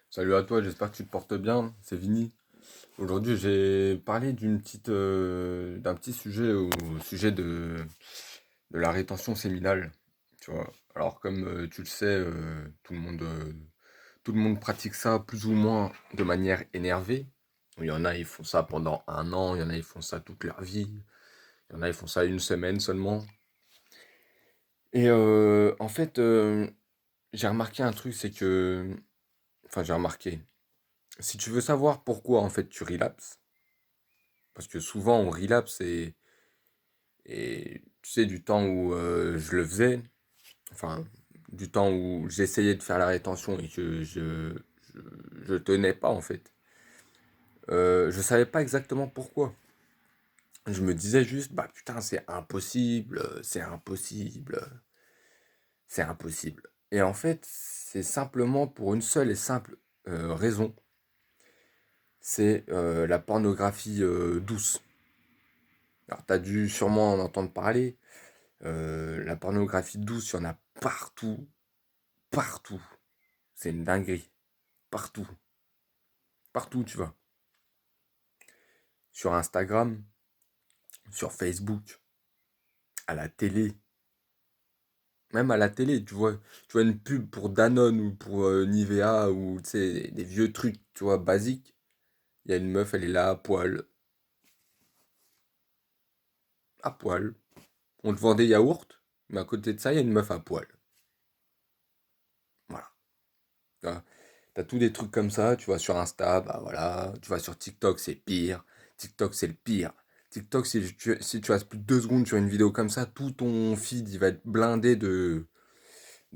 Salut à toi, j'espère que tu te portes bien. C'est Vini. Aujourd'hui, j'ai parlé d'un petit sujet au sujet de la rétention séminale. Tu vois. Alors, comme tu le sais, tout le monde pratique ça plus ou moins de manière énervée. Il y en a, ils font ça pendant un an. Il y en a, ils font ça toute leur vie. Il y en a, ils font ça une semaine seulement. Et en fait, j'ai remarqué un truc, c'est que, enfin, j'ai remarqué. Si tu veux savoir pourquoi en fait tu relapses, parce que souvent on relapse et tu sais du temps où je le faisais, enfin du temps où j'essayais de faire la rétention et que je, je tenais pas en fait. Je savais pas exactement pourquoi. Je me disais juste bah putain c'est impossible, c'est impossible. Et en fait c'est simplement pour une seule et simple raison, c'est la pornographie douce. Alors, t'as dû sûrement en entendre parler. La pornographie douce, il y en a partout. Partout. C'est une dinguerie. Partout. Partout où tu vas. Sur Instagram, sur Facebook, à la télé. Même à la télé, tu vois une pub pour Danone ou pour Nivea ou tu sais, des vieux trucs, tu vois, basiques. Il y a une meuf, elle est là à poil. À poil. On te vend des yaourts, mais à côté de ça, il y a une meuf à poil. Voilà. Tu vois. T'as tous des trucs comme ça, tu vois, sur Insta, bah voilà, tu vas sur TikTok, c'est pire. TikTok, c'est le pire. TikTok, si tu restes plus de 2 secondes sur une vidéo comme ça, tout ton feed, il va être blindé de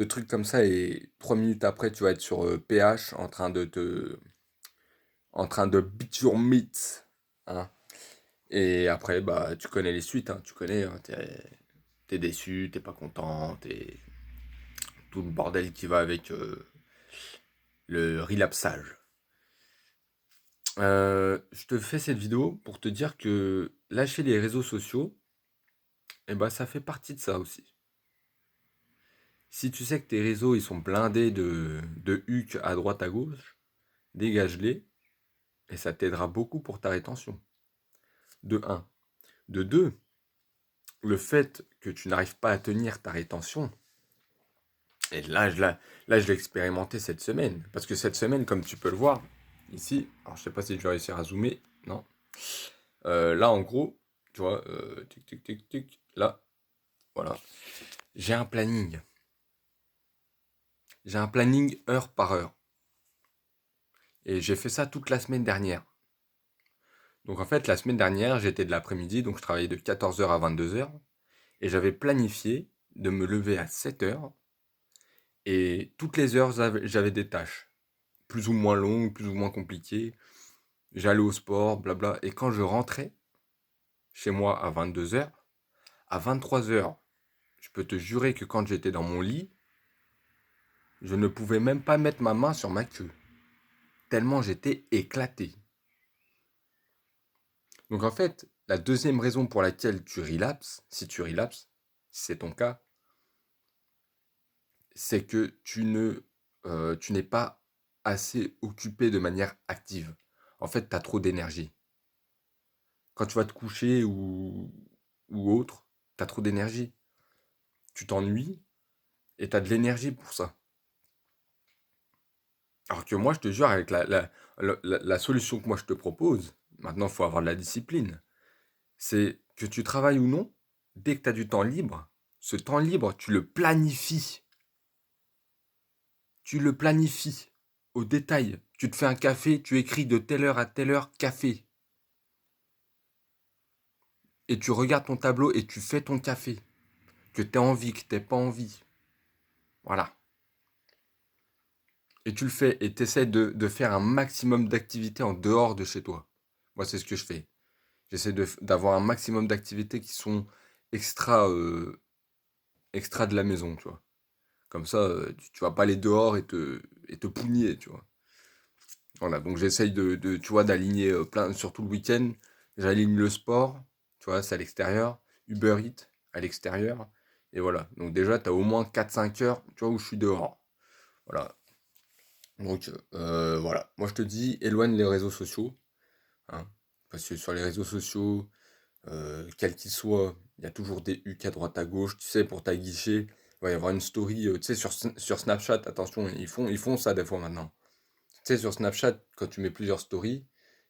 trucs comme ça, et 3 minutes après, tu vas être sur PH en train de beat your meat, hein. Et après, bah, tu connais les suites, hein, tu connais, hein, t'es déçu, t'es pas content, t'es tout le bordel qui va avec le relapsage. Je te fais cette vidéo pour te dire que lâcher les réseaux sociaux, eh ben, ça fait partie de ça aussi. Si tu sais que tes réseaux ils sont blindés de huc à droite à gauche, dégage-les et ça t'aidera beaucoup pour ta rétention. De un. De 2, le fait que tu n'arrives pas à tenir ta rétention, et là je l'ai expérimenté cette semaine. Parce que cette semaine, comme tu peux le voir, ici, alors je sais pas si je vais réussir à zoomer, non. Là en gros, tu vois, tic tic tic tic, là, voilà. J'ai un planning. J'ai un planning heure par heure. Et j'ai fait ça toute la semaine dernière. Donc en fait, la semaine dernière, j'étais de l'après-midi, donc je travaillais de 14 heures à 22 heures. Et j'avais planifié de me lever à 7 heures. Et toutes les heures, j'avais des tâches. Plus ou moins longues, plus ou moins compliquées. J'allais au sport, blabla. Et quand je rentrais chez moi à 22 heures, à 23 heures, je peux te jurer que quand j'étais dans mon lit, je ne pouvais même pas mettre ma main sur ma queue. Tellement j'étais éclaté. Donc en fait, la deuxième raison pour laquelle tu relapses, si tu relapses, si c'est ton cas, c'est que tu n'es pas assez occupé de manière active. En fait, tu as trop d'énergie. Quand tu vas te coucher ou autre, tu as trop d'énergie. Tu t'ennuies et tu as de l'énergie pour ça. Alors que moi, je te jure, avec la solution que moi je te propose, maintenant, il faut avoir de la discipline. C'est que tu travailles ou non, dès que tu as du temps libre, ce temps libre, tu le planifies. Tu le planifies au détail. Tu te fais un café, tu écris de telle heure à telle heure café. Et tu regardes ton tableau et tu fais ton café. Que tu aies envie, que tu pas envie. Voilà. Et tu le fais et tu essaies de faire un maximum d'activités en dehors de chez toi. Moi, c'est ce que je fais. J'essaie d'avoir un maximum d'activités qui sont extra, extra de la maison, tu vois. Comme ça, tu vas pas aller dehors et te pougner, tu vois. Voilà, donc j'essaye tu vois, d'aligner plein, surtout le week-end, j'aligne le sport, tu vois, c'est à l'extérieur, Uber Eats à l'extérieur, et voilà. Donc déjà, tu as au moins 4-5 heures, tu vois, où je suis dehors. Voilà. Donc, voilà. Moi, je te dis, éloigne les réseaux sociaux, hein, parce que sur les réseaux sociaux, quels qu'ils soient, il y a toujours des hucs à droite à gauche. Tu sais, pour ta guichet, il va y avoir une story. Tu sais, sur Snapchat, attention, ils font ça des fois maintenant. Tu sais, sur Snapchat, quand tu mets plusieurs stories,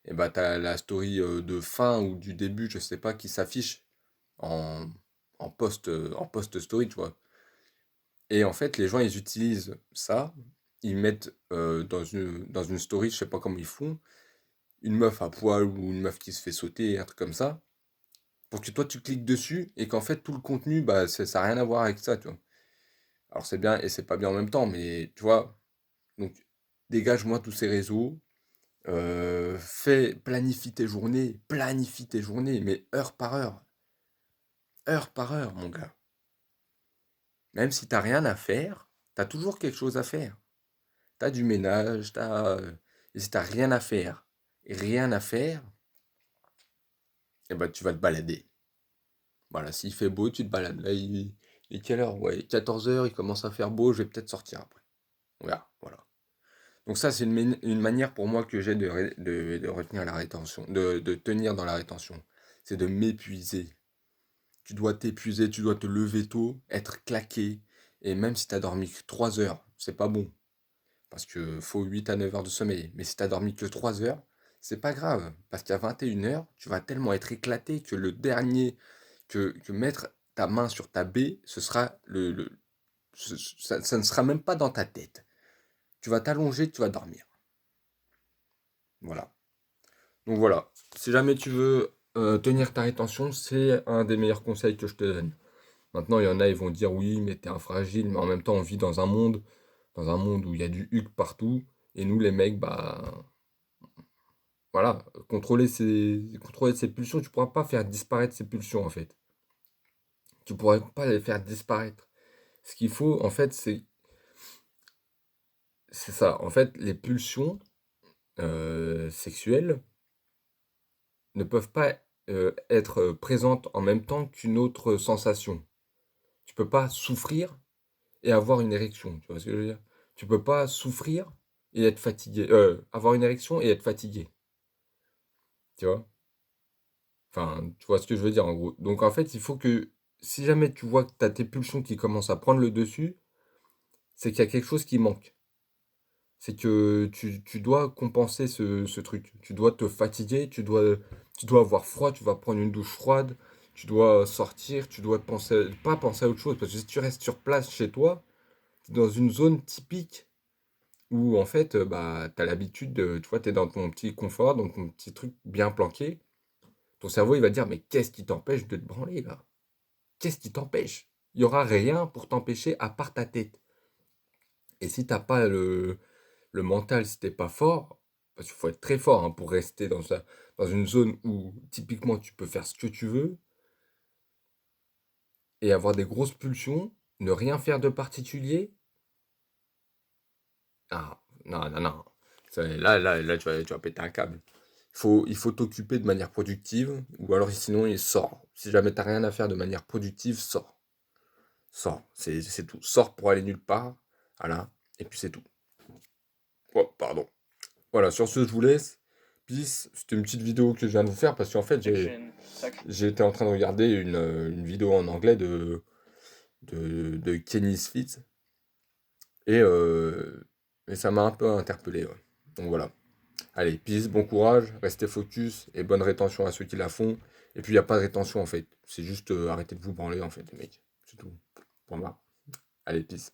et bah, t'as la story de fin ou du début, je sais pas, qui s'affiche en, en post story, tu vois. Et en fait, les gens, ils utilisent ça, ils mettent dans une story, je sais pas comment ils font, une meuf à poil ou une meuf qui se fait sauter, un truc comme ça, pour que toi, tu cliques dessus et qu'en fait, tout le contenu, bah, ça n'a rien à voir avec ça, tu vois. Alors, c'est bien et c'est pas bien en même temps, mais tu vois, donc, dégage-moi tous ces réseaux, planifie tes journées, mais heure par heure, mon gars. Même si t'as rien à faire, t'as toujours quelque chose à faire. T'as du ménage, et si t'as rien à faire, et ben tu vas te balader. Voilà, s'il fait beau, tu te balades. Là, il est quelle heure? Ouais, 14 heures, il commence à faire beau, je vais peut-être sortir après. On verra, voilà. Donc ça, c'est une manière pour moi que j'ai de retenir la rétention, de tenir dans la rétention. C'est de m'épuiser. Tu dois t'épuiser, tu dois te lever tôt, être claqué. Et même si tu as dormi que 3 heures, c'est pas bon. Parce que faut 8 à 9 heures de sommeil. Mais si tu as dormi que 3 heures, c'est pas grave. Parce qu'à 21 heures, tu vas tellement être éclaté que le dernier, que mettre ta main sur ta baie, ce sera ça ne sera même pas dans ta tête. Tu vas t'allonger, tu vas dormir. Voilà. Donc voilà. Si jamais tu veux tenir ta rétention, c'est un des meilleurs conseils que je te donne. Maintenant, il y en a, ils vont dire oui, mais t'es un fragile, mais en même temps, on vit dans un monde où il y a du huc partout. Et nous, les mecs, bah, voilà, contrôler ses pulsions, tu pourras pas faire disparaître ses pulsions, en fait. Tu pourras pas les faire disparaître. Ce qu'il faut, en fait, c'est ça. En fait, les pulsions sexuelles ne peuvent pas être présentes en même temps qu'une autre sensation. Tu peux pas souffrir et avoir une érection, tu vois ce que je veux dire? Tu peux pas souffrir et être fatigué, avoir une érection et être fatigué, tu vois? Enfin, tu vois ce que je veux dire en gros. Donc en fait, il faut que si jamais tu vois que tu as tes pulsions qui commencent à prendre le dessus, c'est qu'il y a quelque chose qui manque. C'est que tu dois compenser ce truc. Tu dois te fatiguer, tu dois avoir froid, tu vas prendre une douche froide, tu dois sortir, tu dois pas penser à autre chose. Parce que si tu restes sur place chez toi, t'es dans une zone typique où en fait, bah, tu as l'habitude tu vois, tu es dans ton petit confort, dans ton petit truc bien planqué. Ton cerveau, il va dire, mais qu'est-ce qui t'empêche de te branler là? Qu'est-ce qui t'empêche? Il y aura rien pour t'empêcher à part ta tête. Et si t'as pas le mental, si t'es pas fort, parce qu'il faut être très fort hein, pour rester dans une zone où typiquement tu peux faire ce que tu veux et avoir des grosses pulsions, ne rien faire de particulier. Ah, non, non, non. Là, tu vas péter un câble. Il faut t'occuper de manière productive, ou alors sinon il sort. Si jamais t'as rien à faire de manière productive, sors. Sors, c'est tout. Sors pour aller nulle part. Voilà. Et puis c'est tout. Oh, pardon. Voilà, sur ce, je vous laisse. Peace. C'était une petite vidéo que je viens de vous faire parce qu'en fait, j'ai été en train de regarder une vidéo en anglais de Kenny Smith et, euh, et ça m'a un peu interpellé. Ouais. Donc voilà. Allez, peace, bon courage, restez focus et bonne rétention à ceux qui la font. Et puis, il n'y a pas de rétention en fait. C'est juste arrêtez de vous branler en fait, les mecs. C'est tout. Pour moi. Allez, peace.